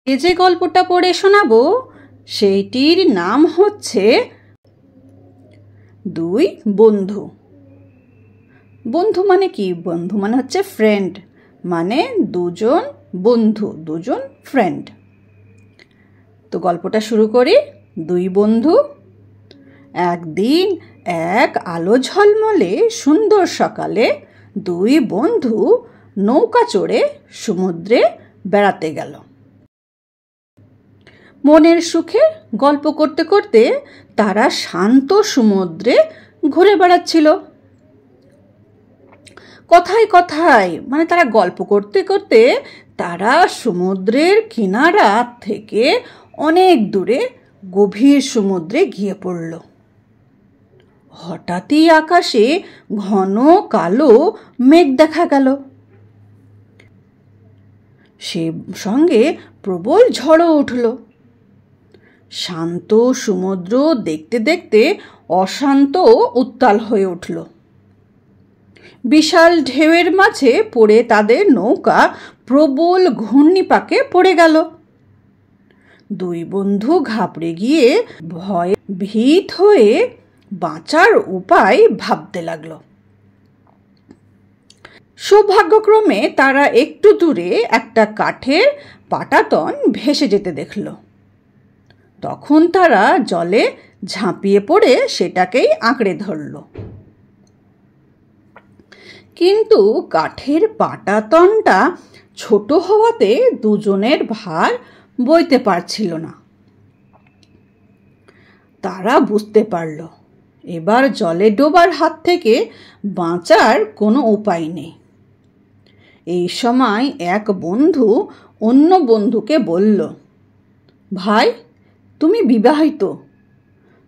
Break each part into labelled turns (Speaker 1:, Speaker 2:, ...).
Speaker 1: এই যে গল্পটা পড়ে শোনাবো সেইটির নাম হচ্ছে দুই বন্ধু। বন্ধু মানে কি? বন্ধু মানে হচ্ছে ফ্রেন্ড, মানে দুজন বন্ধু, দুজন ফ্রেন্ড। তো গল্পটা শুরু করি। দুই বন্ধু। একদিন এক আলো ঝলমলে সুন্দর সকালে দুই বন্ধু নৌকা চড়ে সমুদ্রে বেড়াতে গেল। মনের সুখে গল্প করতে করতে তারা শান্ত সমুদ্রে ঘুরে বেড়াচ্ছিল। কথায় কথায় মানে তারা গল্প করতে করতে তারা সমুদ্রের কিনারা থেকে অনেক দূরে গভীর সমুদ্রে গিয়ে পড়ল। হঠাৎই আকাশে ঘন কালো মেঘ দেখা গেল। সে সঙ্গে প্রবল ঝড়ও উঠল। শান্ত সমুদ্র দেখতে দেখতে অশান্ত উত্তাল হয়ে উঠল। বিশাল ঢেউয়ের মাঝে পড়ে তাদের নৌকা প্রবল ঘূর্ণিপাকে পড়ে গেল। দুই বন্ধু ঘাবড়ে গিয়ে ভয়ে ভীত হয়ে বাঁচার উপায় ভাবতে লাগলো। সৌভাগ্যক্রমে তারা একটু দূরে একটা কাঠের পাটাতন ভেসে যেতে দেখল। তখন তারা জলে ঝাঁপিয়ে পড়ে সেটাকেই আঁকড়ে ধরল। কিন্তু কাঠের পাটাতনটা ছোট হওয়াতে দুজনের ভার বইতে পারছিল না। তারা বুঝতে পারল এবার জলে ডোবার হাত থেকে বাঁচার কোনো উপায় নেই। এই সময় এক বন্ধু অন্য বন্ধুকে বলল, ভাই, তুমি বিবাহিত,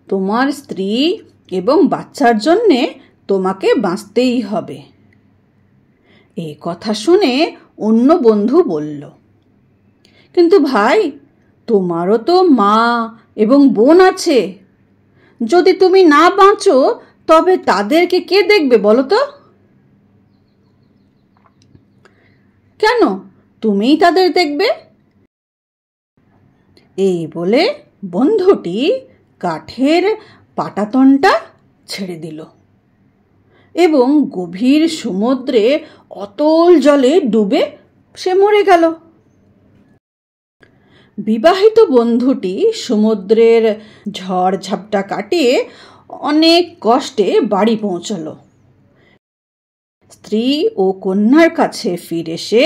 Speaker 1: তোমার স্ত্রী এবং বাচ্চার জন্যে তোমাকে বাঁচতেই হবে। এই কথা শুনে অন্য বন্ধু বলল, কিন্তু ভাই, তোমারও তো মা এবং বোন আছে, যদি তুমি না বাঁচো তবে তাদেরকে কে দেখবে বলো তো? কেন, তুমিই তাদের দেখবে। এই বলে বন্ধুটি কাঠের পাটাতনটা ছেড়ে দিল এবং গভীর সমুদ্রে অতল জলে ডুবে সে মরে গেল। বিবাহিত বন্ধুটি সমুদ্রের ঝড় ঝাপটা কাটিয়ে অনেক কষ্টে বাড়ি পৌঁছল। স্ত্রী ও কন্যার কাছে ফিরে সে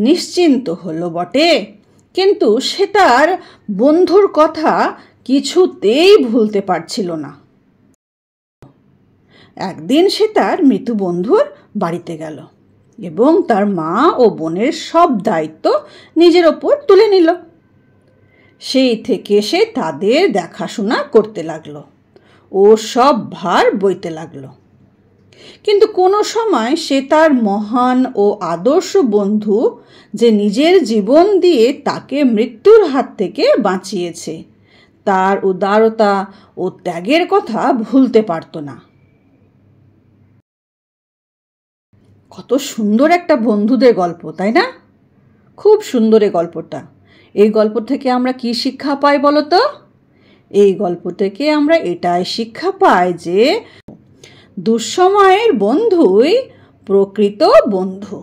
Speaker 1: নিশ্চিন্ত হলো বটে, কিন্তু সে তার বন্ধুর কথা কিছুতেই ভুলতে পারছিল না। একদিন সে তার মৃত বন্ধুর বাড়িতে গেল এবং তার মা ও বোনের সব দায়িত্ব নিজের ওপর তুলে নিল। সেই থেকে সে তাদের দেখাশোনা করতে লাগলো ও সব ভার বইতে লাগলো। কিন্তু কোনো সময় সে তার মহান ও আদর্শ বন্ধু যে নিজের জীবন দিয়ে তাকে মৃত্যুর হাত থেকে বাঁচিয়েছে তার উদারতা ও ত্যাগের কথা ভুলতে পারত না। কত সুন্দর একটা বন্ধুদের গল্প, তাই না? খুব সুন্দর এই গল্পটা। এই গল্প থেকে আমরা কি শিক্ষা পাই বলো তো? এই গল্প থেকে আমরা এটাই শিক্ষা পাই যে দুঃসময়ের বন্ধুই প্রকৃত বন্ধু,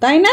Speaker 1: তাই না?